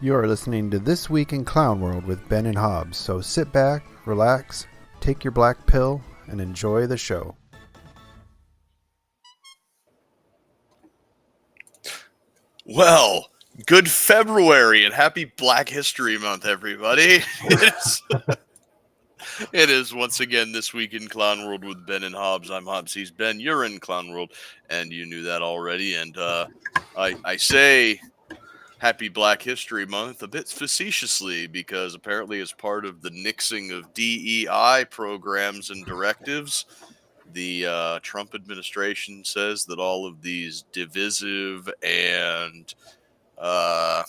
You are listening to This Week in Clown World with Ben and Hobbs, so sit back, relax, take your black pill, and enjoy the show. Well, good February and happy Black History Month, everybody. It is once again This Week in Clown World with Ben and Hobbs. I'm Hobbs, he's Ben. You're in Clown World, and you knew that already. And I say happy Black History Month a bit facetiously because apparently as part of the nixing of DEI programs and directives, the Trump administration says that all of these divisive and I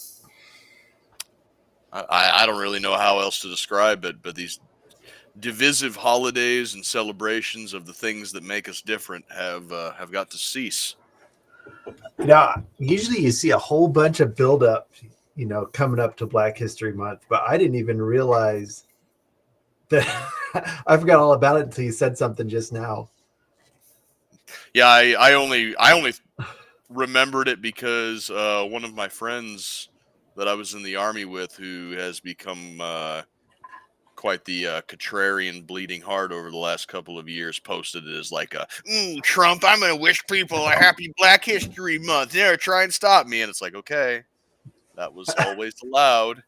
don't really know how else to describe it, but these divisive holidays and celebrations of the things that make us different have got to cease. Now, usually you see a whole bunch of buildup, coming up to Black History Month, but I didn't even realize that I forgot all about it until you said something just now. Yeah, I only remembered it because one of my friends that I was in the Army with, who has become quite the contrarian bleeding heart over the last couple of years, posted it as like Trump, I'm going to wish people a happy Black History Month. Yeah, try and stop me. And it's like, okay, that was always allowed.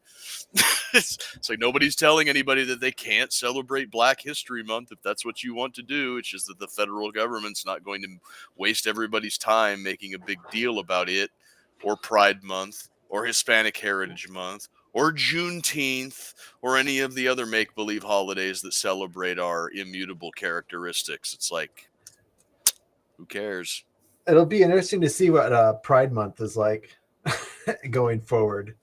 It's like nobody's telling anybody that they can't celebrate Black History Month if that's what you want to do. It's just that the federal government's not going to waste everybody's time making a big deal about it, or Pride Month, or Hispanic Heritage Month, or Juneteenth, or any of the other make-believe holidays that celebrate our immutable characteristics. It's like, who cares? It'll be interesting to see what Pride Month is like going forward.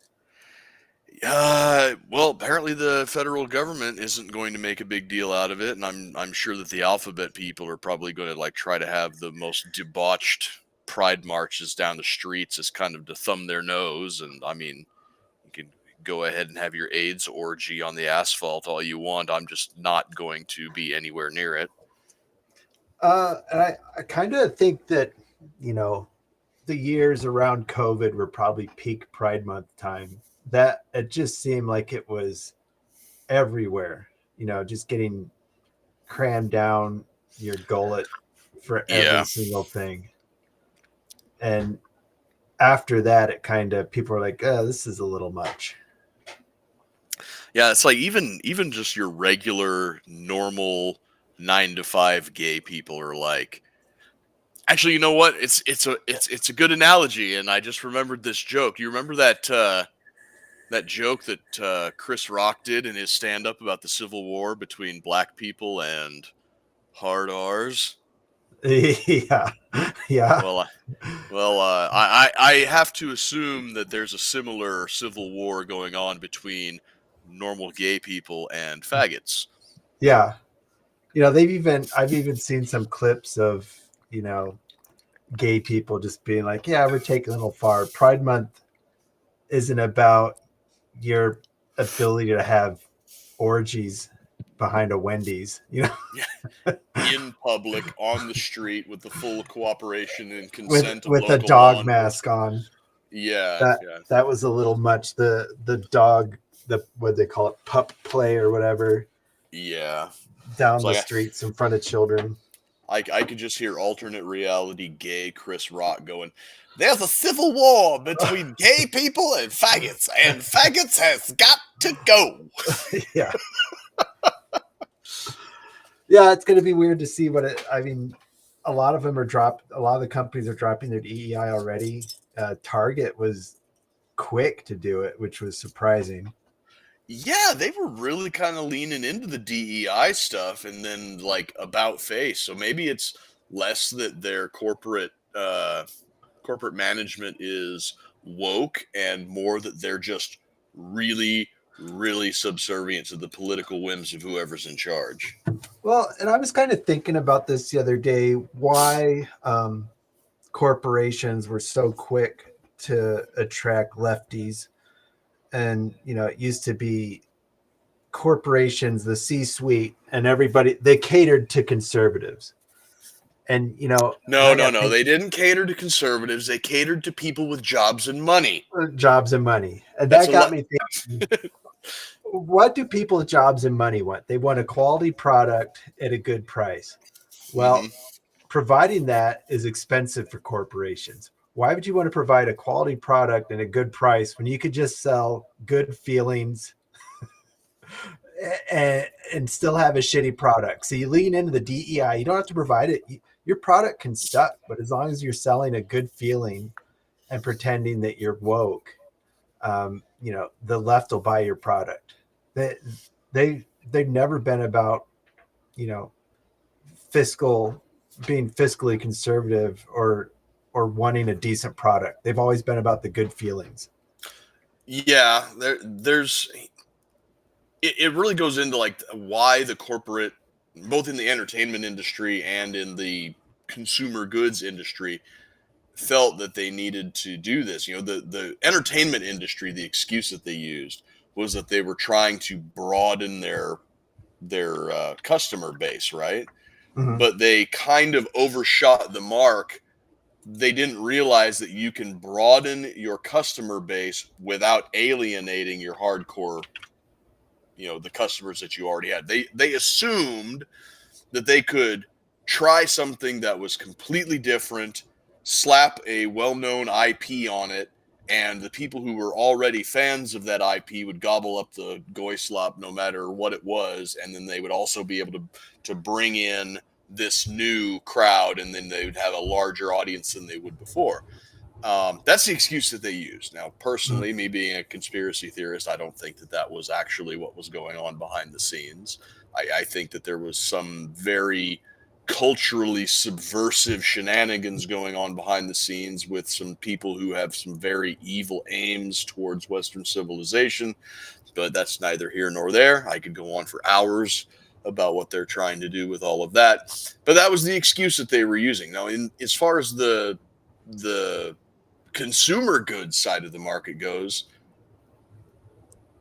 Well, apparently the federal government isn't going to make a big deal out of it, and I'm sure that the alphabet people are probably going to try to have the most debauched pride marches down the streets as kind of to thumb their nose. And I mean, you can go ahead and have your AIDS orgy on the asphalt all you want. I'm just not going to be anywhere near it. And I kind of think that, the years around COVID were probably peak Pride Month time. That it just seemed like it was everywhere, just getting crammed down your gullet for every single thing. And after that, it kind of, people are like, oh, this is a little much. Yeah, it's like even just your regular, normal 9 to 5 gay people are like, actually, you know what? It's a good analogy, and I just remembered this joke. You remember that joke that Chris Rock did in his stand-up about the Civil War between black people and hard R's? Yeah. Well, I have to assume that there's a similar civil war going on between normal gay people and faggots. Yeah. I've even seen some clips of, gay people just being like, yeah, we're taking a little far. Pride Month isn't about your ability to have orgies behind a Wendy's, in public, on the street, with the full cooperation and consent with of a local dog mask on. Yeah, that was a little much. The dog, what they call it, pup play or whatever. Yeah, down the streets in front of children. I could just hear alternate reality gay Chris Rock going, "There's a civil war between gay people and faggots has got to go." Yeah. Yeah, it's going to be weird to see a lot of them a lot of the companies are dropping their DEI already. Target was quick to do it, which was surprising. Yeah, they were really kind of leaning into the DEI stuff, and then about face. So maybe it's less that their corporate management is woke, and more that they're just really, really subservient to the political whims of whoever's in charge. Well, and I was kind of thinking about this the other day, why corporations were so quick to attract lefties. And, it used to be corporations, the C-suite, and everybody, they catered to conservatives. And No. They didn't cater to conservatives. They catered to people with jobs and money. jobs and money, and That's that got me thinking. What do people with jobs and money want? They want a quality product at a good price. Well, providing that is expensive for corporations. Why would you want to provide a quality product at a good price when you could just sell good feelings and still have a shitty product? So you lean into the DEI. You don't have to provide it. Your product can suck, but as long as you're selling a good feeling and pretending that you're woke, the left will buy your product. They've never been about, being fiscally conservative or wanting a decent product. They've always been about the good feelings. Yeah, there's it really goes into like why the corporate, both in the entertainment industry and in the consumer goods industry, felt that they needed to do this. The entertainment industry, the excuse that they used was that they were trying to broaden their customer base, right? Mm-hmm. But they kind of overshot the mark. They didn't realize that you can broaden your customer base without alienating your hardcore, the customers that you already had. They assumed that they could try something that was completely different, slap a well-known IP on it, and the people who were already fans of that IP would gobble up the goy slop no matter what it was, and then they would also be able to bring in this new crowd, and then they would have a larger audience than they would before. That's the excuse that they use. Now, personally, me being a conspiracy theorist, I don't think that was actually what was going on behind the scenes. I think that there was some very culturally subversive shenanigans going on behind the scenes with some people who have some very evil aims towards Western civilization, but that's neither here nor there. I could go on for hours about what they're trying to do with all of that, but that was the excuse that they were using. Now, as far as the consumer goods side of the market goes,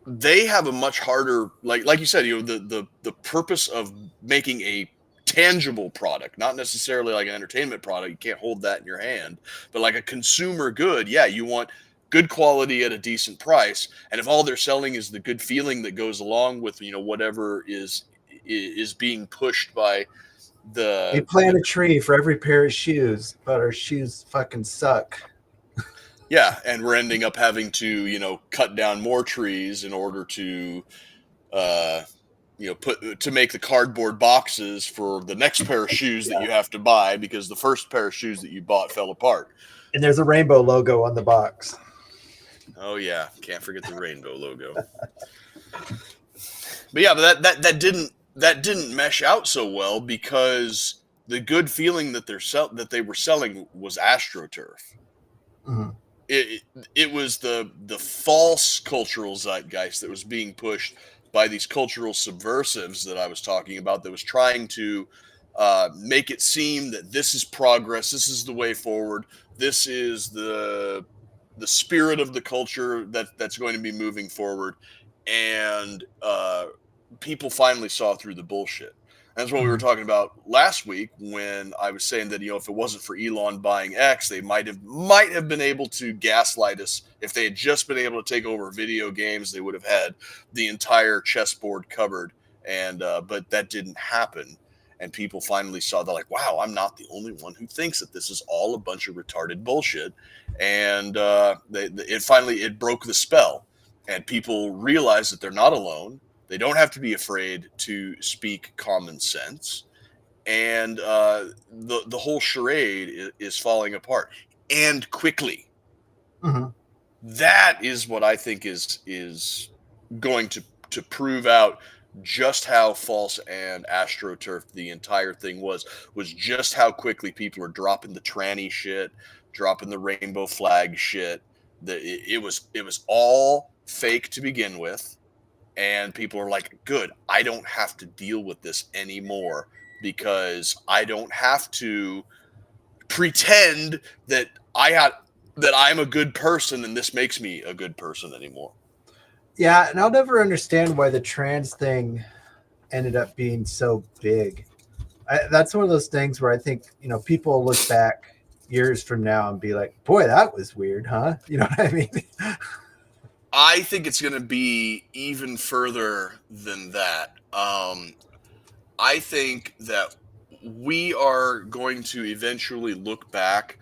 they have a much harder, like you said, the purpose of making a tangible product, not necessarily like an entertainment product. You can't hold that in your hand, but like a consumer good. Yeah, you want good quality at a decent price. And if all they're selling is the good feeling that goes along with, whatever is being pushed by We plant a tree for every pair of shoes, but our shoes fucking suck. Yeah, and we're ending up having to, cut down more trees in order to, to make the cardboard boxes for the next pair of shoes that you have to buy because the first pair of shoes that you bought fell apart. And there's a rainbow logo on the box. Oh yeah, can't forget the rainbow logo. But yeah, but that didn't mesh out so well because the good feeling that they were selling was AstroTurf. Mm-hmm. It was the false cultural zeitgeist that was being pushed by these cultural subversives that I was talking about, that was trying to make it seem that this is progress, this is the way forward, this is the spirit of the culture that's going to be moving forward, and people finally saw through the bullshit. That's what we were talking about last week when I was saying that, if it wasn't for Elon buying X, they might have been able to gaslight us. If they had just been able to take over video games, they would have had the entire chessboard covered. And but that didn't happen. And people finally saw, they're like, wow, I'm not the only one who thinks that this is all a bunch of retarded bullshit. And it broke the spell. And people realized that they're not alone. They don't have to be afraid to speak common sense, and the whole charade is falling apart, and quickly. Mm-hmm. That is what I think is going to prove out just how false and AstroTurf the entire thing was just how quickly people are dropping the tranny shit, dropping the rainbow flag shit. It was all fake to begin with. And people are like, good, I don't have to deal with this anymore because I don't have to pretend that I'm a good person and this makes me a good person anymore. Yeah, and I'll never understand why the trans thing ended up being so big. That's one of those things where I think, people look back years from now and be like, boy, that was weird, huh? You know what I mean? I think it's going to be even further than that. I think that we are going to eventually look back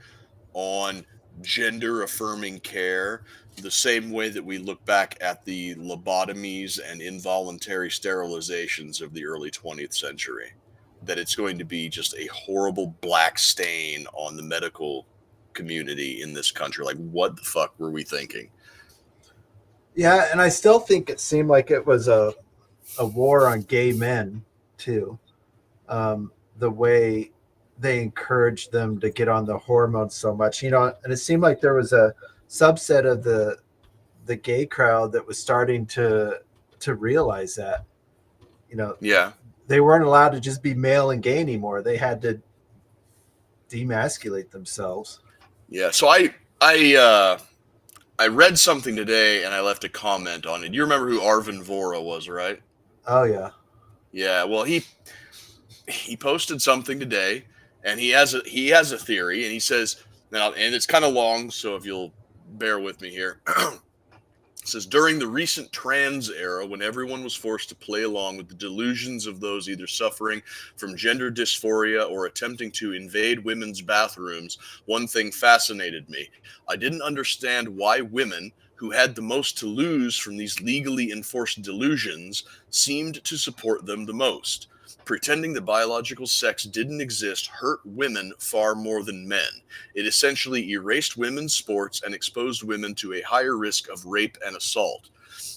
on gender affirming care the same way that we look back at the lobotomies and involuntary sterilizations of the early 20th century. That it's going to be just a horrible black stain on the medical community in this country. Like, what the fuck were we thinking? Yeah, and I still think it seemed like it was a war on gay men too. The way they encouraged them to get on the hormones so much, and it seemed like there was a subset of the gay crowd that was starting to realize that, Yeah. they weren't allowed to just be male and gay anymore. They had to demasculate themselves. Yeah. So I read something today and I left a comment on it. You remember who Arvin Vora was, right? Oh yeah. Yeah. Well, he posted something today, and he has a theory, and he says now, and it's kind of long, so if you'll bear with me here. It says during the recent trans era, when everyone was forced to play along with the delusions of those either suffering from gender dysphoria or attempting to invade women's bathrooms, one thing fascinated me. I didn't understand why women, who had the most to lose from these legally enforced delusions, seemed to support them the most. Pretending that biological sex didn't exist hurt women far more than men. It essentially erased women's sports and exposed women to a higher risk of rape and assault.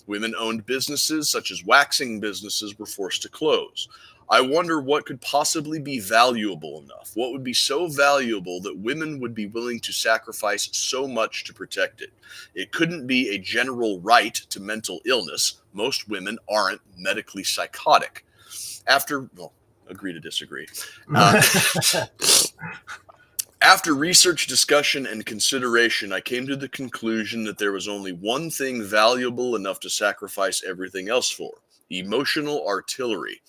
Women-owned businesses, such as waxing businesses, were forced to close. I wonder what could possibly be valuable enough. What would be so valuable that women would be willing to sacrifice so much to protect it? It couldn't be a general right to mental illness. Most women aren't medically psychotic. Agree to disagree. After research, discussion, and consideration, I came to the conclusion that there was only one thing valuable enough to sacrifice everything else for: emotional artillery.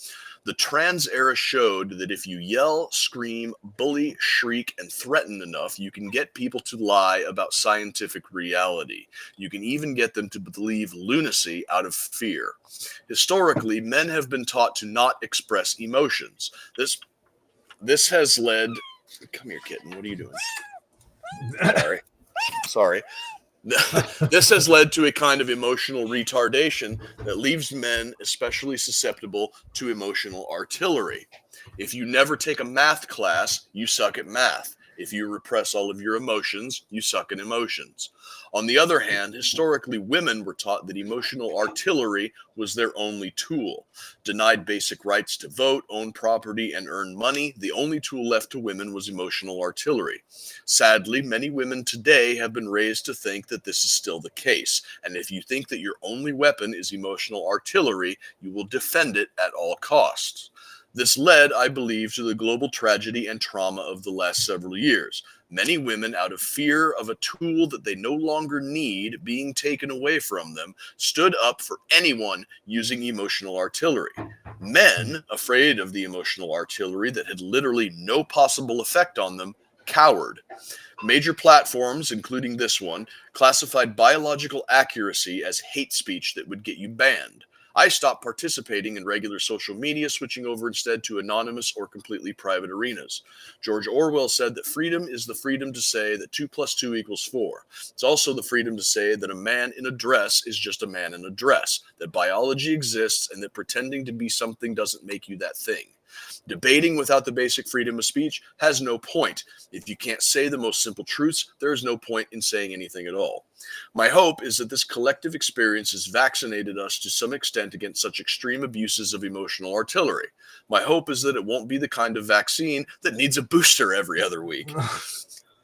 The trans era showed that if you yell, scream, bully, shriek, and threaten enough, you can get people to lie about scientific reality. You can even get them to believe lunacy out of fear. Historically, men have been taught to not express emotions. This has led... Come here, kitten. What are you doing? Sorry. This has led to a kind of emotional retardation that leaves men especially susceptible to emotional artillery. If you never take a math class, you suck at math. If you repress all of your emotions, you suck at emotions. On the other hand, historically, women were taught that emotional artillery was their only tool. Denied basic rights to vote, own property, and earn money, the only tool left to women was emotional artillery. Sadly, many women today have been raised to think that this is still the case. And if you think that your only weapon is emotional artillery, you will defend it at all costs. This led, I believe, to the global tragedy and trauma of the last several years. Many women, out of fear of a tool that they no longer need being taken away from them, stood up for anyone using emotional artillery. Men, afraid of the emotional artillery that had literally no possible effect on them, cowered. Major platforms, including this one, classified biological accuracy as hate speech that would get you banned. I stopped participating in regular social media, switching over instead to anonymous or completely private arenas. George Orwell said that freedom is the freedom to say that 2 + 2 = 4. It's also the freedom to say that a man in a dress is just a man in a dress, that biology exists, and that pretending to be something doesn't make you that thing. Debating without the basic freedom of speech has no point. If you can't say the most simple truths, there is no point in saying anything at all. My hope is that this collective experience has vaccinated us to some extent against such extreme abuses of emotional artillery. My hope is that it won't be the kind of vaccine that needs a booster every other week.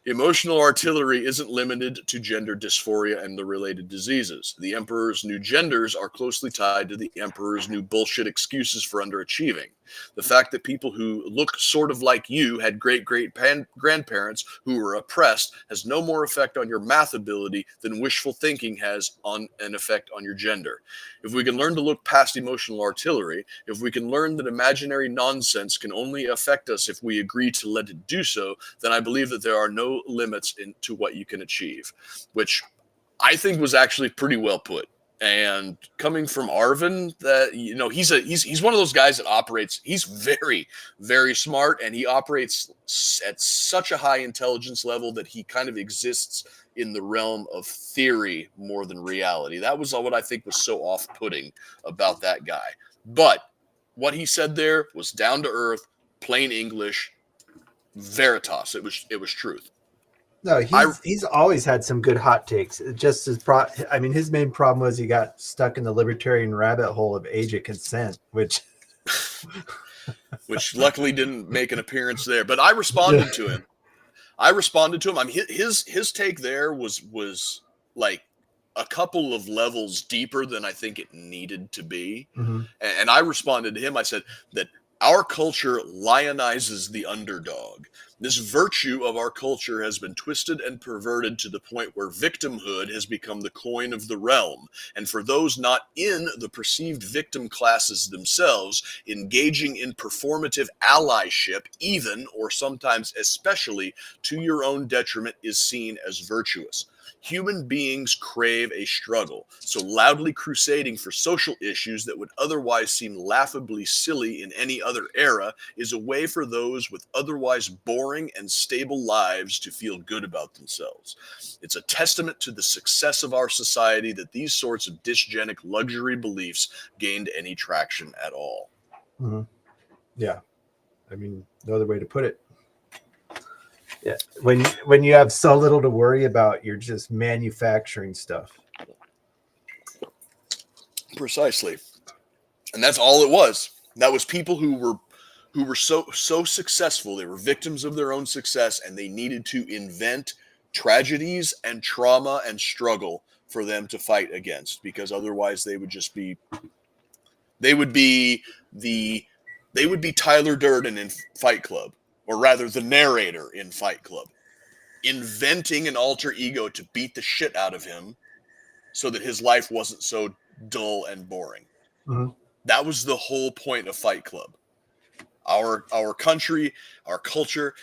Emotional artillery isn't limited to gender dysphoria and the related diseases. The emperor's new genders are closely tied to the emperor's new bullshit excuses for underachieving. The fact that people who look sort of like you had great-great-grandparents who were oppressed has no more effect on your math ability than wishful thinking has on an effect on your gender. If we can learn to look past emotional artillery, if we can learn that imaginary nonsense can only affect us if we agree to let it do so, then I believe that there are no limits to what you can achieve, which I think was actually pretty well put. And coming from Arvin, that he's one of those guys that operates. He's very, very smart, and he operates at such a high intelligence level that he kind of exists in the realm of theory more than reality. That was what I think was so off-putting about that guy. But what he said there was down to earth, plain English, veritas. It was truth. No, he's always had some good hot takes. Just his his main problem was he got stuck in the libertarian rabbit hole of age of consent, which luckily didn't make an appearance there. But I responded to him. I mean, his take there was like a couple of levels deeper than I think it needed to be. Mm-hmm. And I responded to him. I said that our culture lionizes the underdog. This virtue of our culture has been twisted and perverted to the point where victimhood has become the coin of the realm. And for those not in the perceived victim classes themselves, engaging in performative allyship, even or sometimes especially to your own detriment, is seen as virtuous. Human beings crave a struggle, so loudly crusading for social issues that would otherwise seem laughably silly in any other era is a way for those with otherwise boring and stable lives to feel good about themselves. It's a testament to the success of our society that these sorts of dysgenic luxury beliefs gained any traction at all. Mm-hmm. Yeah. I mean, no other way to put it. Yeah, when you have so little to worry about, you're just manufacturing stuff. Precisely, and that's all it was. That was people who were so successful. They were victims of their own success, and they needed to invent tragedies and trauma and struggle for them to fight against, because otherwise they would just be Tyler Durden in Fight Club. Or rather, the narrator in Fight Club, inventing an alter ego to beat the shit out of him so that his life wasn't so dull and boring. Mm-hmm. That was the whole point of Fight Club. Our country, our culture,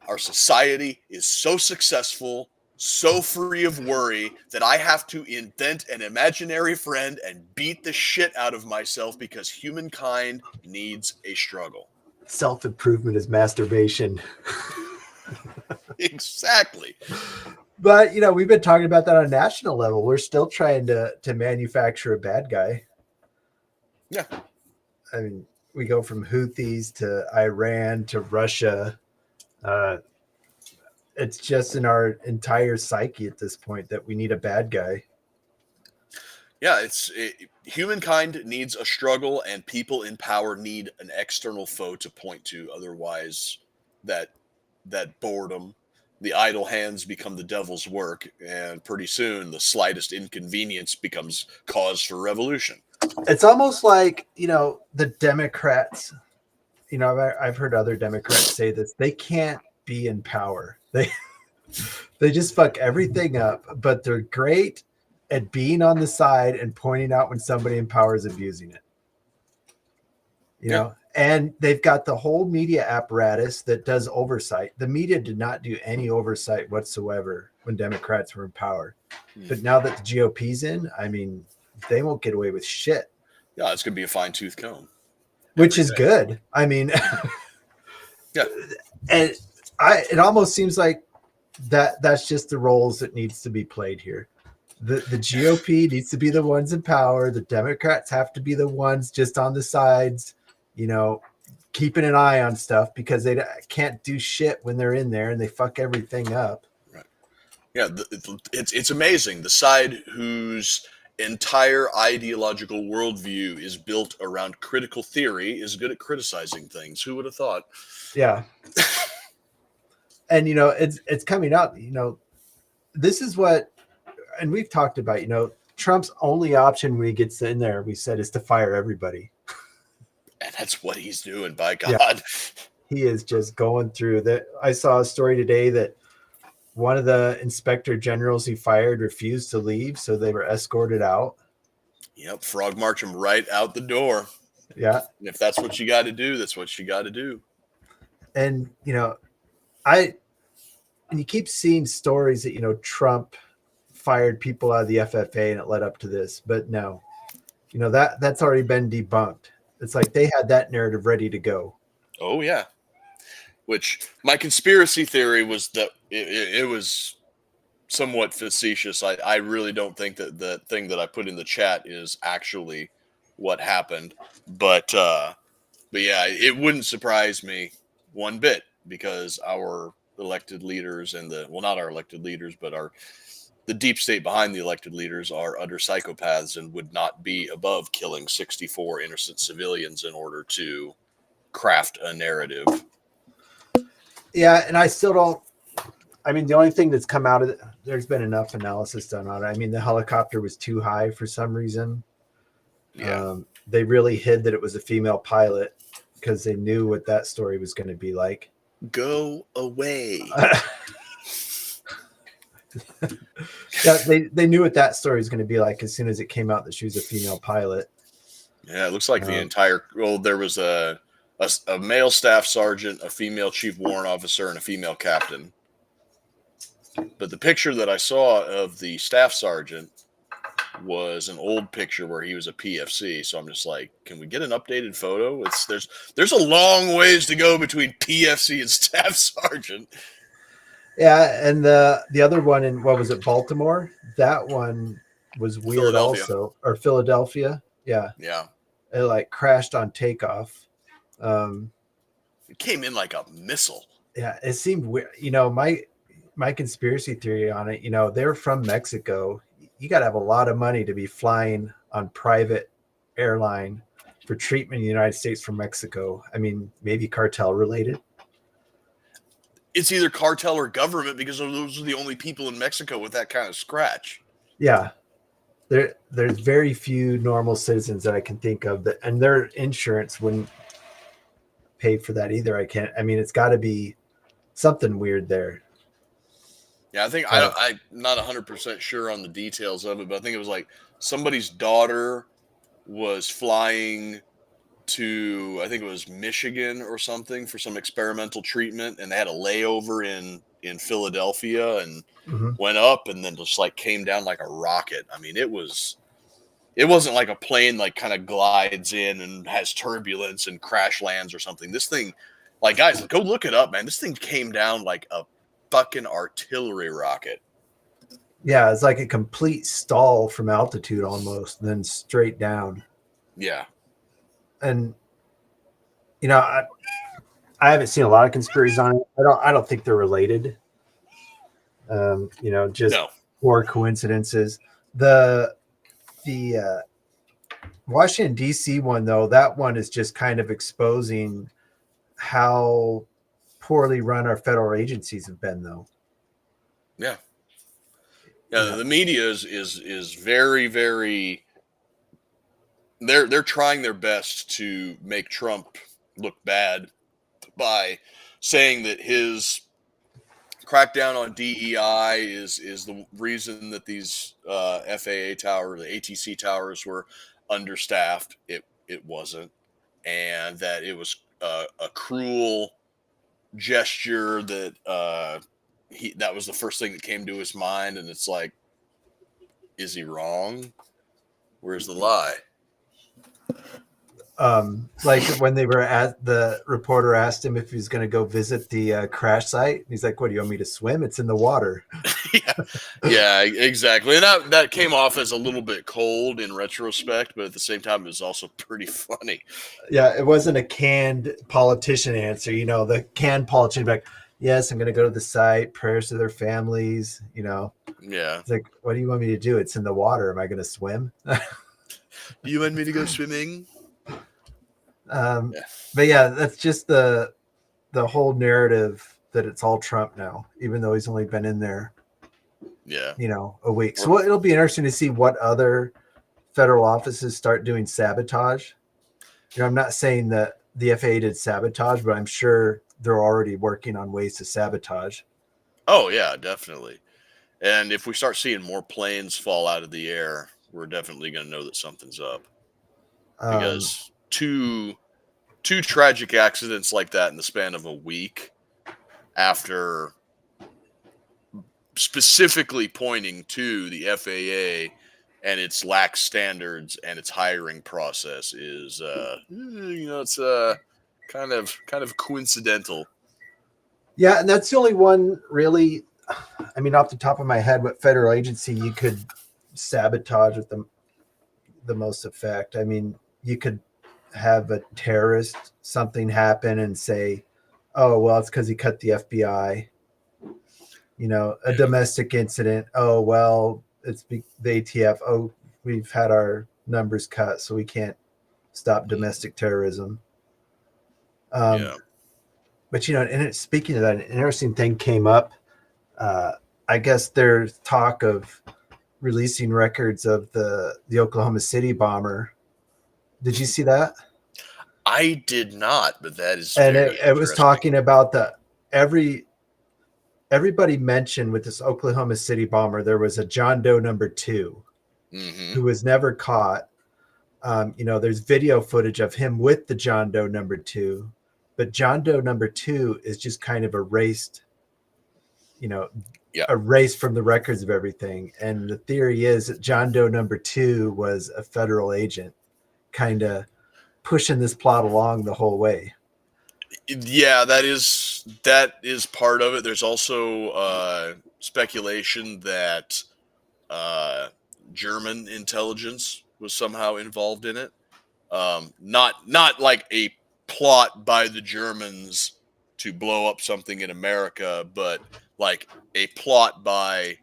our society is so successful, so free of worry, that I have to invent an imaginary friend and beat the shit out of myself because humankind needs a struggle. Self-improvement is masturbation. Exactly. But we've been talking about that on a national level. We're still trying to manufacture a bad guy. Yeah. I mean, we go from Houthis to Iran to Russia. It's just in our entire psyche at this point that we need a bad guy. Yeah, humankind needs a struggle, and people in power need an external foe to point to. Otherwise, that boredom, the idle hands become the devil's work, and pretty soon the slightest inconvenience becomes cause for revolution. It's almost like, the Democrats, I've heard other Democrats say this, they can't be in power. They just fuck everything up, but they're great at being on the side and pointing out when somebody in power is abusing it. You know, and they've got the whole media apparatus that does oversight. The media did not do any oversight whatsoever when Democrats were in power. But now that the GOP's in, I mean, they won't get away with shit. Yeah, it's going to be a fine-tooth comb. Which is good. I mean, yeah. And it almost seems like that's just the roles that needs to be played here. The GOP needs to be the ones in power. The Democrats have to be the ones just on the sides, keeping an eye on stuff because they can't do shit when they're in there and they fuck everything up. Right. Yeah, it's amazing. The side whose entire ideological worldview is built around critical theory is good at criticizing things. Who would have thought? Yeah. And it's coming out. This is what, and we've talked about. Trump's only option when he gets in there, we said, is to fire everybody. And that's what he's doing. By God, Yeah. He is just going through that. I saw a story today that one of the inspector generals he fired refused to leave, so they were escorted out. Yep, frog march him right out the door. Yeah. And if that's what you got to do, that's what you got to do. And and you keep seeing stories that Trump fired people out of the FFA and it led up to this, but no, that's already been debunked. It's like they had that narrative ready to go. Oh yeah. Which my conspiracy theory was that it was somewhat facetious. I really don't think that the thing that I put in the chat is actually what happened, but yeah, it wouldn't surprise me one bit, because our elected leaders and not our elected leaders, but the deep state behind the elected leaders are utter psychopaths and would not be above killing 64 innocent civilians in order to craft a narrative. Yeah, and I still don't. I mean, the only thing that's come out of it, there's been enough analysis done on it. I mean, the helicopter was too high for some reason. Yeah. They really hid that it was a female pilot because they knew what that story was going to be like. Go away. Yeah, they knew what that story was going to be like as soon as it came out that she was a female pilot. Yeah, it looks like the entire. Well, there was a male staff sergeant, a female chief warrant officer, and a female captain. But the picture that I saw of the staff sergeant was an old picture where he was a PFC. So I'm just like, can we get an updated photo? There's a long ways to go between PFC and staff sergeant. Yeah, and the other one in, what was it, Baltimore? That one was weird also. Or Philadelphia. Yeah. Yeah. It like crashed on takeoff. It came in like a missile. Yeah, it seemed weird. My conspiracy theory on it, they're from Mexico. You got to have a lot of money to be flying on private airline for treatment in the United States from Mexico. I mean, maybe cartel related. It's either cartel or government, because those are the only people in Mexico with that kind of scratch. Yeah. There's very few normal citizens that I can think of that, and their insurance wouldn't pay for that either. It's got to be something weird there. Yeah, I think I'm not 100% sure on the details of it, but I think it was like somebody's daughter was flying to, I think it was Michigan or something, for some experimental treatment, and they had a layover in Philadelphia and went up and then just like came down like a rocket. I mean, it wasn't like a plane like kind of glides in and has turbulence and crash lands or something. This thing, like, guys, go look it up, man. This thing came down like a fucking artillery rocket. Yeah, it's like a complete stall from altitude almost, and then straight down. Yeah. And I haven't seen a lot of conspiracies on it. I don't think they're related. Just more coincidences. The Washington DC one, though, that one is just kind of exposing how poorly run our federal agencies have been, though. Yeah. Yeah, the media is very, very. They're trying their best to make Trump look bad by saying that his crackdown on DEI is the reason that these FAA towers, the ATC towers, were understaffed. It wasn't, and that it was a cruel gesture that that was the first thing that came to his mind. And it's like, is he where's the lie? Like when they were the reporter asked him if he was going to go visit the crash site. He's like, what, do you want me to swim? It's in the water. Yeah, exactly. And that came off as a little bit cold in retrospect, but at the same time, it was also pretty funny. Yeah, it wasn't a canned politician answer. The canned politician like, yes, I'm going to go to the site, prayers to their families, Yeah. It's like, what do you want me to do? It's in the water. Am I going to swim? Do you want me to go swimming? But yeah, that's just the whole narrative that it's all Trump now, even though he's only been in there, Yeah. a week. So it'll be interesting to see what other federal offices start doing sabotage. I'm not saying that the FAA did sabotage, but I'm sure they're already working on ways to sabotage. Oh yeah, definitely. And if we start seeing more planes fall out of the air, we're definitely going to know that something's up. Because two tragic accidents like that in the span of a week, after specifically pointing to the FAA and its lax standards and its hiring process, is it's kind of coincidental. Yeah, and that's the only one really. I mean, off the top of my head, what federal agency you could sabotage with the most effect? I mean, you could have a terrorist something happen and say, "Oh, well, it's because he cut the FBI." A domestic incident. Oh, well, it's the ATF. Oh, we've had our numbers cut, so we can't stop domestic terrorism. Yeah. But speaking of that, an interesting thing came up. I guess there's talk of releasing records of the Oklahoma City bomber. Did you see that? I did not, but that is And very it was interesting. talking about everybody mentioned with this Oklahoma City bomber, there was a John Doe number 2 who was never caught. There's video footage of him with the John Doe number 2, but John Doe number 2 is just kind of erased, erased from the records of everything. And the theory is that John Doe number 2 was a federal agent kind of pushing this plot along the whole way. Yeah, that is part of it. There's also speculation that German intelligence was somehow involved in it. Not like a plot by the Germans to blow up something in America, but like a plot by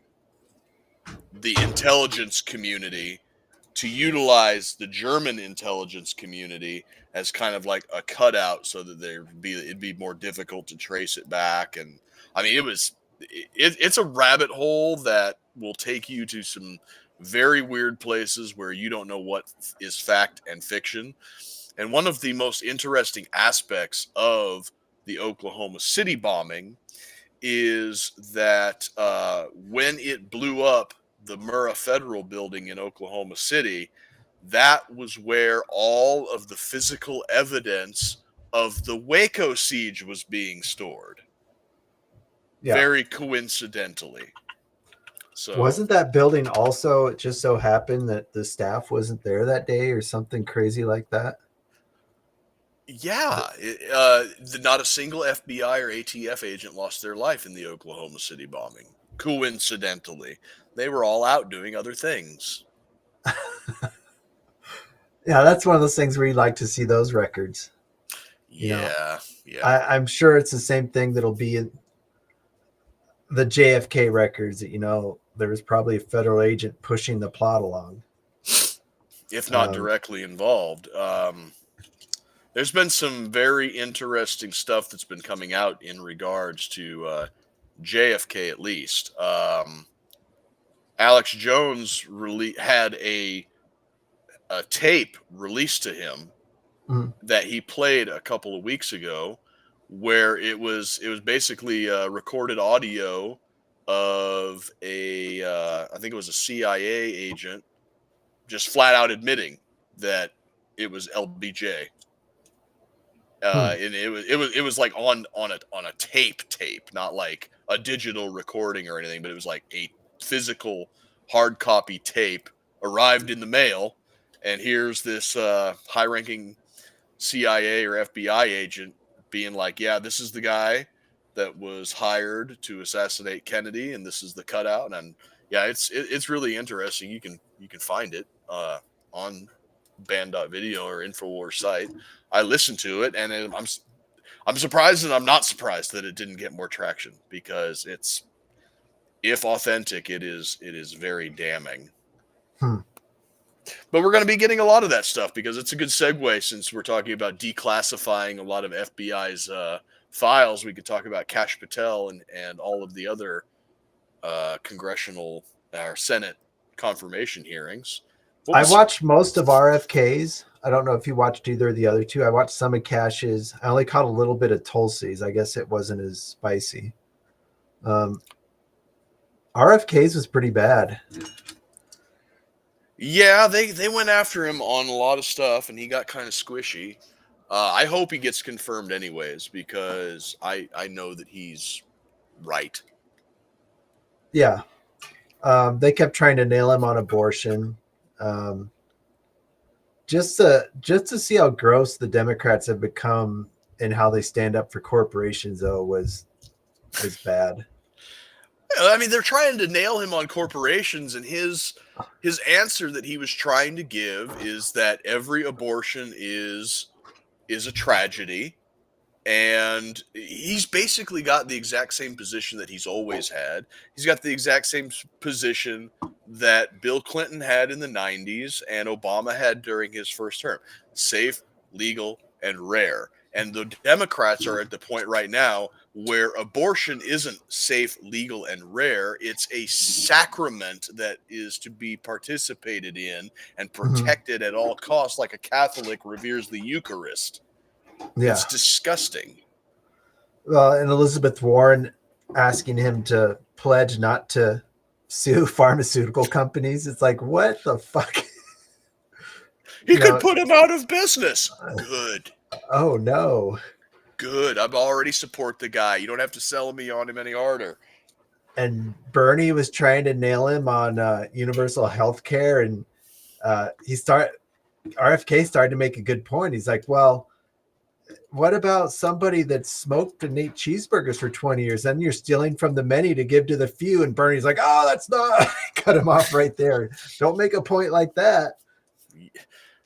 the intelligence community to utilize the German intelligence community as kind of like a cutout, so that it'd be more difficult to trace it back. And I mean, it's a rabbit hole that will take you to some very weird places where you don't know what is fact and fiction. And one of the most interesting aspects of the Oklahoma City bombing is that when it blew up the Murrah Federal Building in Oklahoma City, that was where all of the physical evidence of the Waco siege was being stored. Yeah. Very coincidentally. So wasn't that building also, it just so happened that the staff wasn't there that day or something crazy like that? Yeah. Not a single FBI or ATF agent lost their life in the Oklahoma City bombing. Coincidentally. They were all out doing other things. Yeah, that's one of those things where you like to see those records. Yeah. I'm sure it's the same thing that'll be in the JFK records, that, there was probably a federal agent pushing the plot along. If not directly involved. There's been some very interesting stuff that's been coming out in regards to JFK, at least. Alex Jones had a tape released to him that he played a couple of weeks ago, where it was basically recorded audio of I think it was a CIA agent just flat out admitting that it was LBJ. And it was like on a tape, not like a digital recording or anything, but it was like a physical hard copy tape arrived in the mail. And here's this high-ranking CIA or FBI agent being like, yeah, this is the guy that was hired to assassinate Kennedy, and this is the cutout. And yeah, it's really interesting. You can find it on band.video or InfoWars site. I listened to it, and I'm surprised, and I'm not surprised that it didn't get more traction, because it's, if authentic, it is very damning. But we're going to be getting a lot of that stuff, because it's a good segue, since we're talking about declassifying a lot of FBI's files, we could talk about Kash Patel and all of the other congressional or Senate confirmation hearings. I watched most of RFK's. I don't know if you watched either of the other two. I watched some of Cash's. I only caught a little bit of Tulsi's. I guess it wasn't as spicy. RFK's was pretty bad. Yeah, they went after him on a lot of stuff, and he got kind of squishy. I hope he gets confirmed anyways, because I know that he's right. Yeah. They kept trying to nail him on abortion. Just to see how gross the Democrats have become and how they stand up for corporations, though, was bad. I mean, they're trying to nail him on corporations, and his answer that he was trying to give is that every abortion is a tragedy, and he's basically got the exact same position that he's always had. He's got the exact same position that Bill Clinton had in the 90s and Obama had during his first term: safe, legal, and rare. And the Democrats are at the point right now where abortion isn't safe, legal, and rare. It's a sacrament that is to be participated in and protected at all costs, like a Catholic reveres the Eucharist. Yeah. It's disgusting. Well, and Elizabeth Warren asking him to pledge not to sue pharmaceutical companies. It's like, what the fuck? He could put him out of business. Good. Oh, no. Good. I'm already support the guy. You don't have to sell me on him any harder. And Bernie was trying to nail him on universal health care. And RFK started to make a good point. He's like, well, what about somebody that smoked and ate cheeseburgers for 20 years? Then you're stealing from the many to give to the few. And Bernie's like, oh, that's not. Cut him off right there. Don't make a point like that.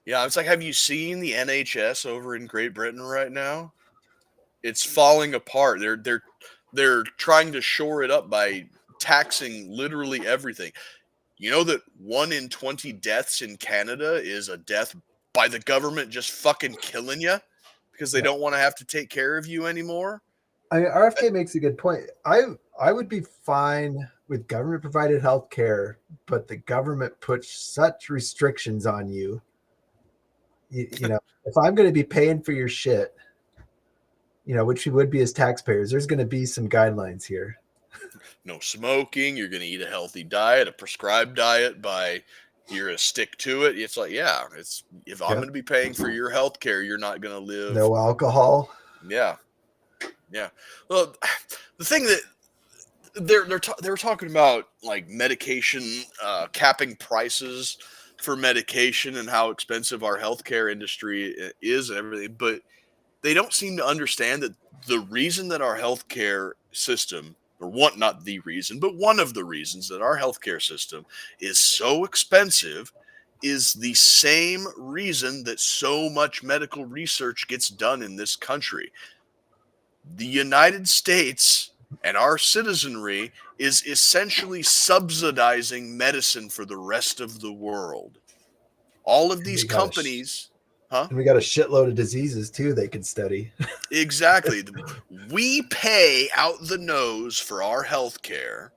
Yeah, it's like, have you seen the NHS over in Great Britain right now? It's falling apart. They're trying to shore it up by taxing literally everything. You know that 1 in 20 deaths in Canada is a death by the government just fucking killing you because they don't want to have to take care of you anymore? I mean, RFK makes a good point. I would be fine with government provided health care, but the government puts such restrictions on you. You know, if I'm going to be paying for your shit, which we would be as taxpayers, there's going to be some guidelines here. No smoking. You're going to eat a healthy diet, a prescribed diet you're going to stick to it. It's like, if I'm going to be paying for your health care, you're not going to live. No alcohol. Yeah. Yeah. Well, the thing that they're talking about, like, medication, capping prices for medication and how expensive our healthcare industry is and everything, but they don't seem to understand that the reason that our healthcare system, or not the reason, but one of the reasons that our healthcare system is so expensive is the same reason that so much medical research gets done in this country. The United States and our citizenry is essentially subsidizing medicine for the rest of the world. All of these companies, and we got a shitload of diseases too they can study. Exactly. We pay out the nose for our health care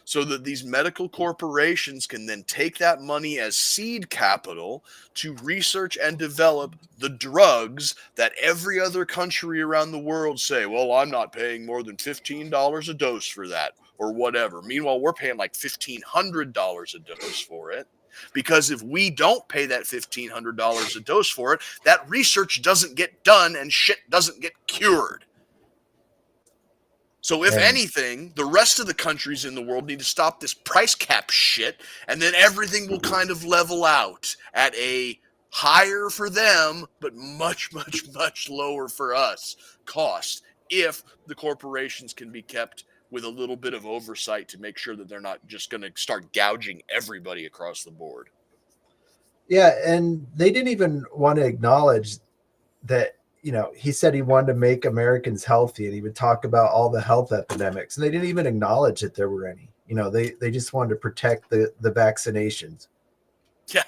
so that these medical corporations can then take that money as seed capital to research and develop the drugs that every other country around the world say, well, I'm not paying more than $15 a dose for that or whatever. Meanwhile, we're paying like $1,500 a dose for it. Because if we don't pay that $1,500 a dose for it, that research doesn't get done and shit doesn't get cured. So if anything, the rest of the countries in the world need to stop this price cap shit, and then everything will kind of level out at a higher for them, but much, much, much lower for us cost, if the corporations can be kept with a little bit of oversight to make sure that they're not just going to start gouging everybody across the board. Yeah, and they didn't even want to acknowledge that, he said he wanted to make Americans healthy, and he would talk about all the health epidemics, and they didn't even acknowledge that there were any. They just wanted to protect the vaccinations. Yeah.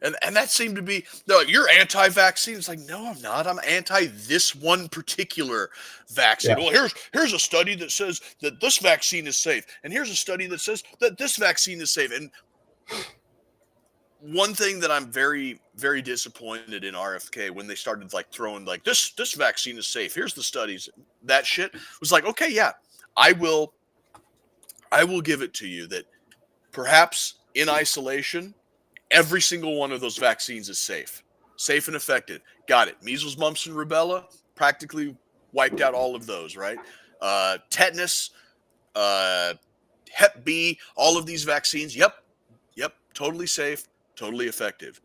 And that seemed to be, no, you're anti-vaccine. It's like, no, I'm not. I'm anti this one particular vaccine. Yeah. Well, here's a study that says that this vaccine is safe, and here's a study that says that this vaccine is safe. And one thing that I'm very, very disappointed in RFK when they started like throwing like this vaccine is safe. Here's the studies. That shit was like, okay, yeah, I will give it to you that perhaps in isolation, every single one of those vaccines is safe and effective. Got it. Measles, mumps, and rubella practically wiped out all of those, right? Tetanus, Hep B, all of these vaccines. Yep. Totally safe, totally effective.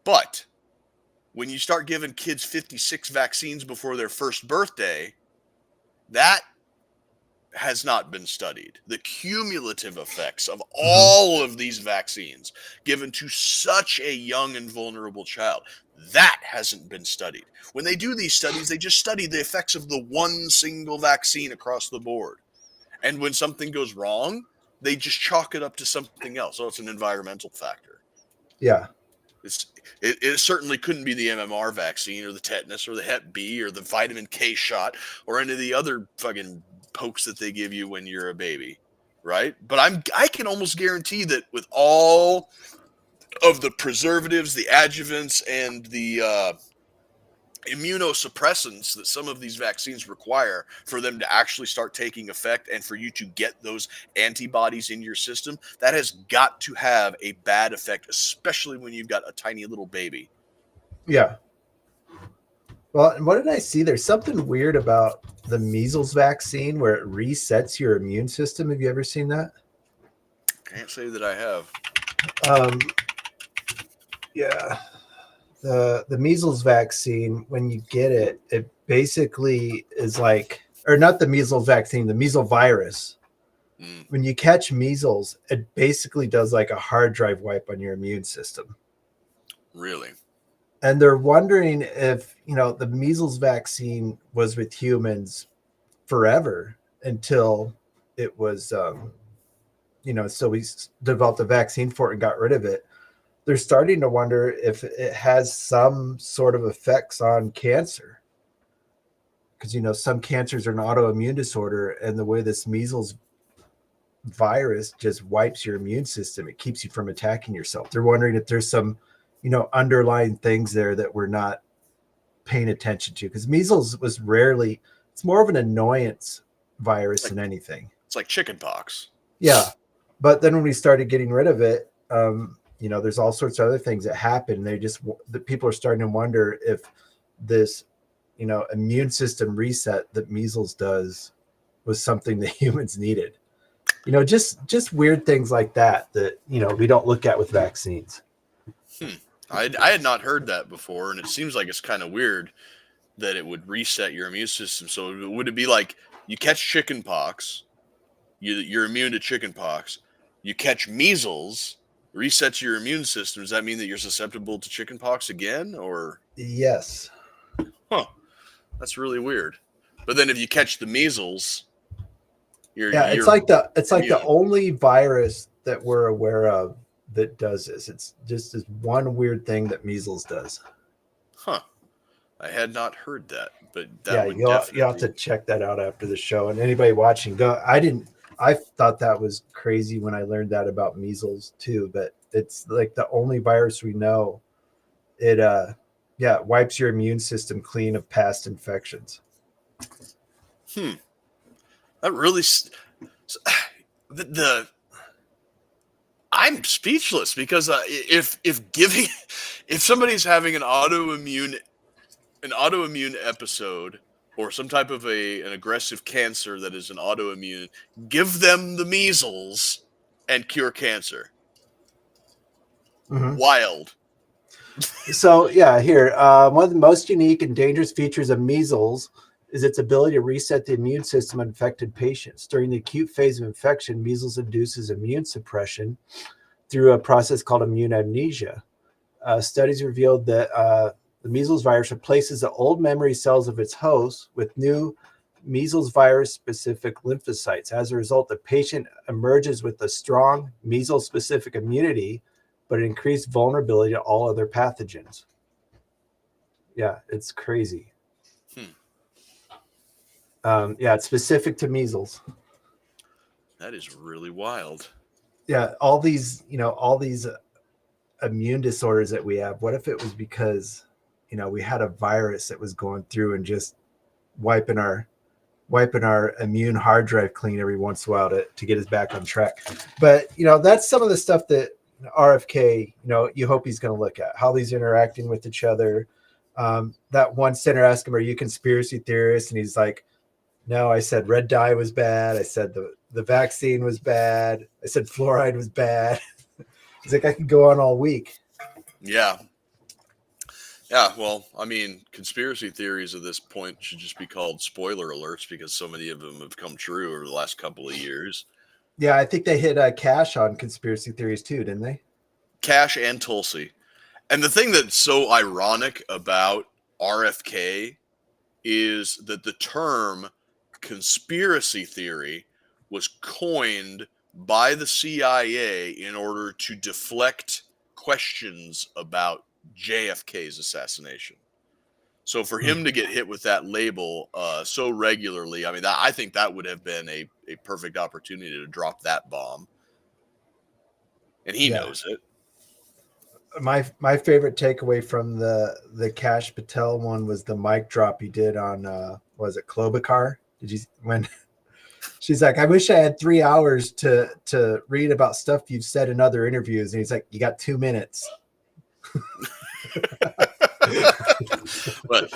But when you start giving kids 56 vaccines before their first birthday, that has not been studied. The cumulative effects of all of these vaccines given to such a young and vulnerable child, that hasn't been studied. When they do these studies, they just study the effects of the one single vaccine across the board. And when something goes wrong, they just chalk it up to something else. Oh, it's an environmental factor. Yeah. It certainly couldn't be the MMR vaccine or the tetanus or the Hep B or the vitamin K shot or any of the other fucking pokes that they give you when you're a baby, right? But I can almost guarantee that with all of the preservatives, the adjuvants, and the immunosuppressants that some of these vaccines require for them to actually start taking effect and for you to get those antibodies in your system, that has got to have a bad effect, especially when you've got a tiny little baby. Yeah. Well, and what did I see? There's something weird about the measles vaccine where it resets your immune system. Have you ever seen that? Can't say that I have. Yeah. The measles vaccine, when you get it, it basically is like, or not the measles vaccine, the measles virus. When you catch measles, it basically does like a hard drive wipe on your immune system. Really? And they're wondering if, the measles vaccine was with humans forever until it was, so we developed a vaccine for it and got rid of it. They're starting to wonder if it has some sort of effects on cancer. Because, some cancers are an autoimmune disorder, and the way this measles virus just wipes your immune system, it keeps you from attacking yourself. They're wondering if there's some, underlying things there that we're not paying attention to. Because measles was rarely, it's more of an annoyance virus than anything. It's like chicken pox. Yeah. But then when we started getting rid of it, there's all sorts of other things that happen. The people are starting to wonder if this, immune system reset that measles does was something that humans needed. Just weird things like that, we don't look at with vaccines. I had not heard that before, and it seems like it's kind of weird that it would reset your immune system. So would it be like you catch chicken pox, you're immune to chicken pox, you catch measles, resets your immune system? Does that mean that you're susceptible to chicken pox again, or? Yes. Huh. That's really weird. But then if you catch the measles, it's like the only virus that we're aware of that does this. It's just this one weird thing that measles does. Huh. I had not heard that, but you'll have to check that out after the show. And anybody watching, go. I thought that was crazy when I learned that about measles too, but it's like the only virus we know. It wipes your immune system clean of past infections. That really I'm speechless because if somebody's having an autoimmune episode or some type of an aggressive cancer that is an autoimmune, give them the measles and cure cancer. Wild. So here, one of the most unique and dangerous features of measles is its ability to reset the immune system of infected patients. During the acute phase of infection, measles induces immune suppression through a process called immune amnesia. Studies revealed that the measles virus replaces the old memory cells of its host with new measles virus-specific lymphocytes. As a result, the patient emerges with a strong measles-specific immunity but it increased vulnerability to all other pathogens. Yeah, it's crazy. Yeah, it's specific to measles. That is really wild. Yeah, all these immune disorders that we have. What if it was because, we had a virus that was going through and just wiping our immune hard drive clean every once in a while to get us back on track. But that's some of the stuff that RFK, you hope he's going to look at how these interacting with each other. That one center asked him, "Are you a conspiracy theorist?" And he's like, "No, I said red dye was bad. I said the vaccine was bad. I said fluoride was bad." He's like, "I can go on all week." Yeah. Yeah, well, I mean, conspiracy theories at this point should just be called spoiler alerts because so many of them have come true over the last couple of years. Yeah, I think they hit Cash on conspiracy theories too, didn't they? Cash and Tulsi. And the thing that's so ironic about RFK is that the term conspiracy theory was coined by the CIA in order to deflect questions about JFK's assassination. So for him to get hit with that label so regularly, I mean, I think that would have been a perfect opportunity to drop that bomb. And he knows it. My favorite takeaway from the Cash Patel one was the mic drop he did on was it Klobuchar? Did you when she's like, "I wish I had 3 hours to read about stuff you've said in other interviews," and he's like, "You got 2 minutes." But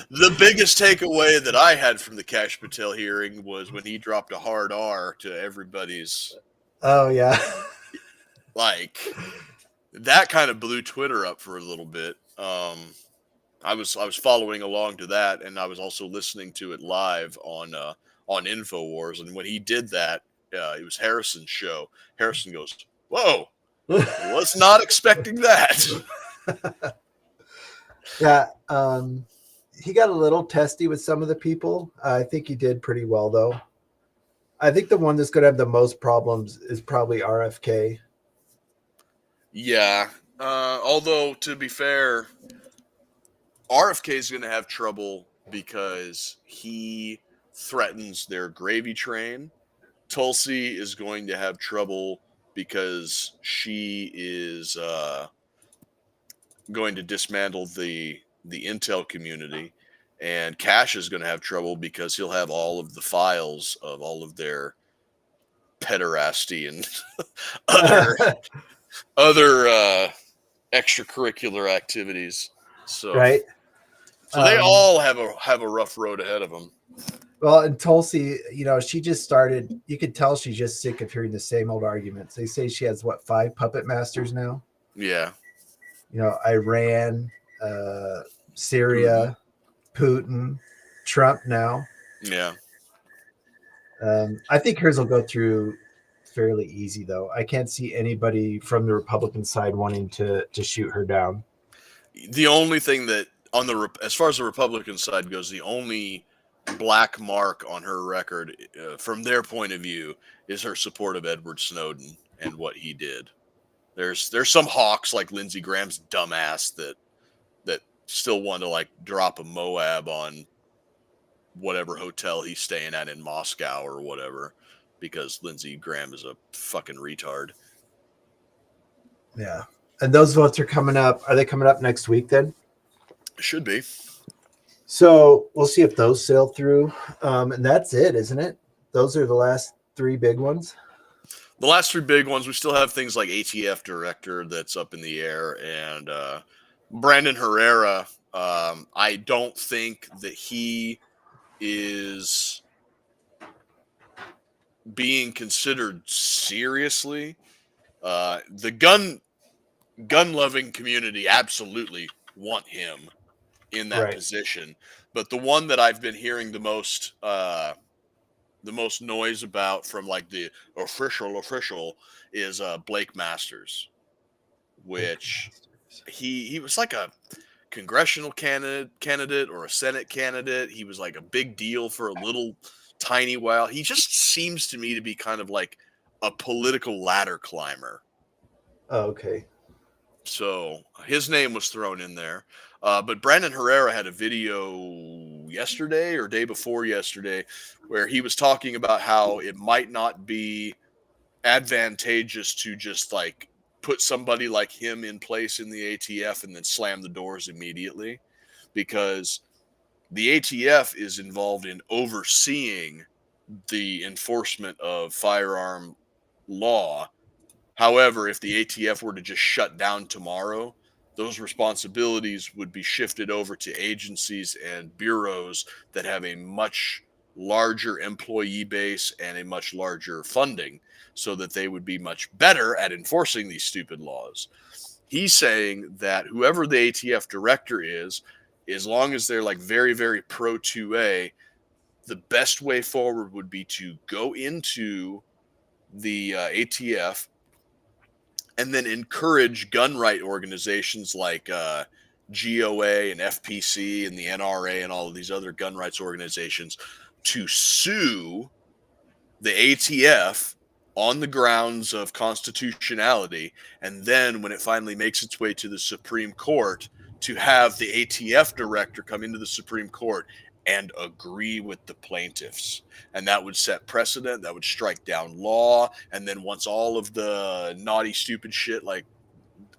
the biggest takeaway that I had from the Cash Patel hearing was when he dropped a hard R to everybody's. Oh yeah, like that kind of blew Twitter up for a little bit. I was following along to that, and I was also listening to it live on InfoWars. And when he did that, it was Harrison's show. Harrison goes, "Whoa, was not expecting that." Yeah, he got a little testy with some of the people. I think he did pretty well, though. I think the one that's going to have the most problems is probably RFK. Yeah, although to be fair, RFK is going to have trouble because he threatens their gravy train. Tulsi is going to have trouble because she is going to dismantle the intel community, and Cash is going to have trouble because he'll have all of the files of all of their pederasty and other extracurricular activities. So Right. So they all have a rough road ahead of them. Well, and Tulsi, she just started. You could tell she's just sick of hearing the same old arguments. They say she has 5 puppet masters now. Yeah. Iran, Syria, Putin, Trump now. Yeah. I think hers will go through fairly easy, though. I can't see anybody from the Republican side wanting to shoot her down. The only thing that as far as the Republican side goes, the only black mark on her record from their point of view is her support of Edward Snowden and what he did. There's some hawks like Lindsey Graham's dumbass that still want to drop a Moab on whatever hotel he's staying at in Moscow or whatever because Lindsey Graham is a fucking retard. Yeah. And those votes are coming up. Are they coming up next week then? Should be. So we'll see if those sail through. And that's it, isn't it? Those are the last 3 big ones. The last 3 big ones, we still have things like ATF director that's up in the air, and Brandon Herrera. I don't think that he is being considered seriously. The gun-loving community absolutely want him in that position, but the one that I've been hearing the most noise about from the official is Blake Masters, which he was like a congressional candidate or a Senate candidate. He was like a big deal for a little tiny while. He just seems to me to be kind of like a political ladder climber. Oh, okay. So his name was thrown in there. But Brandon Herrera had a video yesterday or day before yesterday where he was talking about how it might not be advantageous to just like put somebody like him in place in the ATF and then slam the doors immediately, because the ATF is involved in overseeing the enforcement of firearm law. However, if the ATF were to just shut down tomorrow, those responsibilities would be shifted over to agencies and bureaus that have a much larger employee base and a much larger funding, so that they would be much better at enforcing these stupid laws. He's saying that whoever the ATF director is, as long as they're like very, very pro 2A, the best way forward would be to go into the ATF and then encourage gun right organizations like GOA and FPC and the NRA and all of these other gun rights organizations to sue the ATF on the grounds of constitutionality. And then when it finally makes its way to the Supreme Court, to have the ATF director come into the Supreme Court and agree with the plaintiffs. And that would set precedent, that would strike down law. And then once all of the naughty, stupid shit like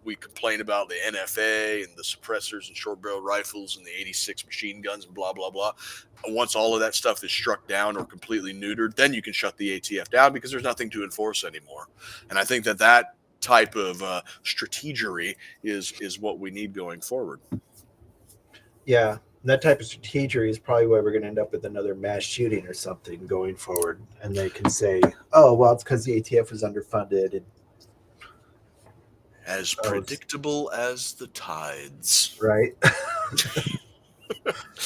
we complain about the NFA and the suppressors and short barrel rifles and the 86 machine guns and blah, blah, blah. Once all of that stuff is struck down or completely neutered, then you can shut the ATF down because there's nothing to enforce anymore. And I think that that type of strategery is what we need going forward. Yeah, that type of strategery is probably why we're going to end up with another mass shooting or something going forward. And they can say, oh, well, it's because the ATF was underfunded. And as predictable as the tides. Right.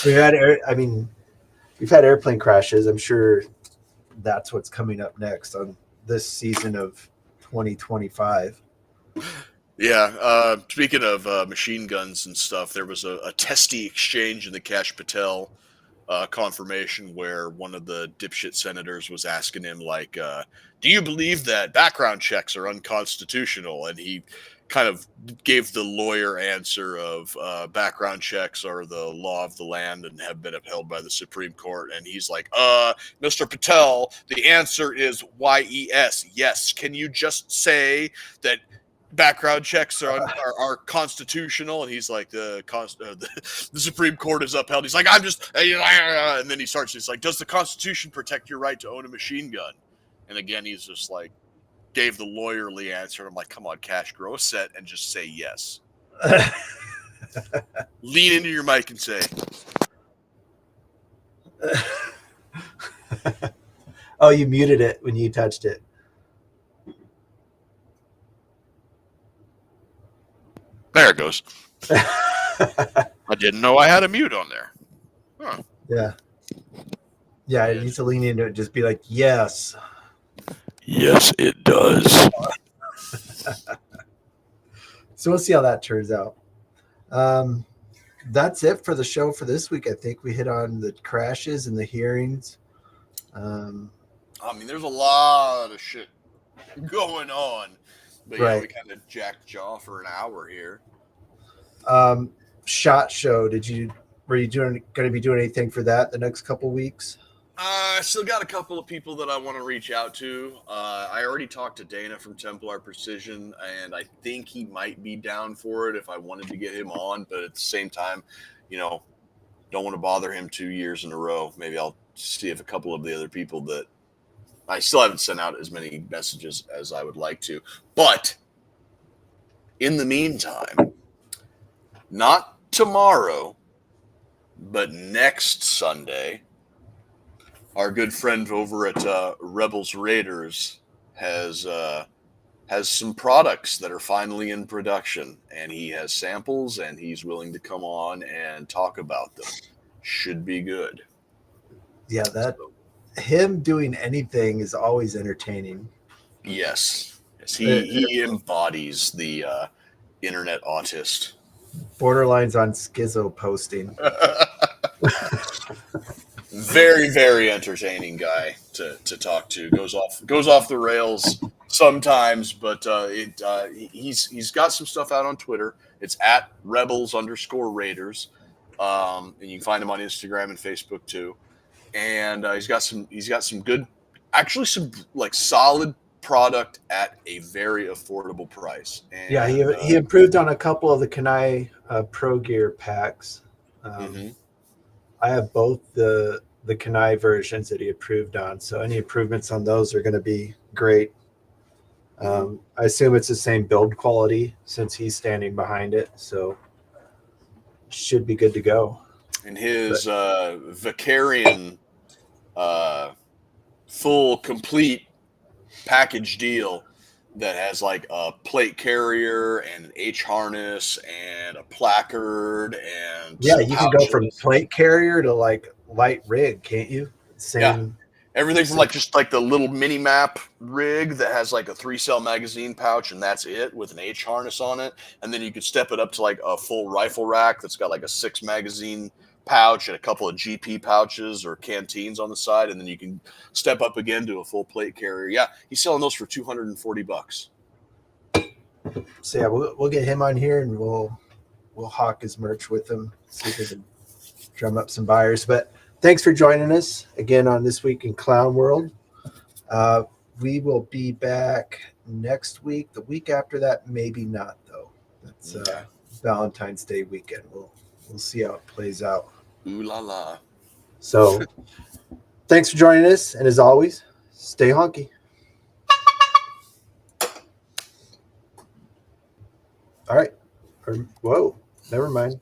We've had airplane crashes. I'm sure that's what's coming up next on this season of 2025. Yeah. Speaking of machine guns and stuff, there was a testy exchange in the Kash Patel confirmation where one of the dipshit senators was asking him, like, do you believe that background checks are unconstitutional? And he kind of gave the lawyer answer of background checks are the law of the land and have been upheld by the Supreme Court. And he's like, Mr. Patel, the answer is YES. Yes. Can you just say that background checks are constitutional? And he's like, the Supreme Court is upheld. He's like, I'm just, and then he starts, he's like, does the Constitution protect your right to own a machine gun? And again, he's just like, gave the lawyerly answer. And I'm like, come on, Cash, grow a set and just say yes. Lean into your mic and say. Oh, you muted it when you touched it. There it goes. I didn't know I had a mute on there. Huh. Yeah. Yeah, it needs to lean into it. Just be like, yes. Yes, it does. So we'll see how that turns out. That's it for the show for this week. I think we hit on the crashes and the hearings. I mean, there's a lot of shit going on. But yeah, we kind of jacked jaw for an hour here. SHOT Show. Were you going to be doing anything for that the next couple weeks? I still got a couple of people that I want to reach out to. I already talked to Dana from Templar Precision, and I think he might be down for it if I wanted to get him on. But at the same time, don't want to bother him 2 years in a row. Maybe I'll see if a couple of the other people that I still haven't sent out as many messages as I would like to. But in the meantime, not tomorrow, but next Sunday, our good friend over at Rebels Raiders has some products that are finally in production, and he has samples, and he's willing to come on and talk about them. Should be good. Yeah, him doing anything is always entertaining. Yes, he embodies the internet autist. Borderlines on schizo posting. Very, very entertaining guy to talk to. Goes off the rails sometimes, but he's got some stuff out on Twitter. It's at rebels_raiders, and you can find him on Instagram and Facebook too. And he's got some good, actually some like solid product at a very affordable price. And, Yeah, he improved on a couple of the Kanai Pro Gear packs. I have both the Kanai versions that he approved on, so any improvements on those are going to be great. I assume it's the same build quality since he's standing behind it, so should be good to go. And his Vicarian full complete package deal that has like a plate carrier and an H harness and a placard and yeah, you can go from plate carrier to like light rig, can't you? Same. Everything from like just like the little mini map rig that has like a 3-cell magazine pouch and that's it with an H harness on it, and then you could step it up to like a full rifle rack that's got like a 6 magazine pouch and a couple of GP pouches or canteens on the side, and then you can step up again to a full plate carrier. Yeah, he's selling those for $240. So yeah, we'll get him on here and we'll hawk his merch with him, see if we can drum up some buyers. But thanks for joining us again on This Week in Clown World. We will be back next week. The week after that, maybe not though. That's Valentine's Day weekend. We'll see how it plays out. Ooh la la. So thanks for joining us, and as always, stay honky. All right. Whoa, never mind.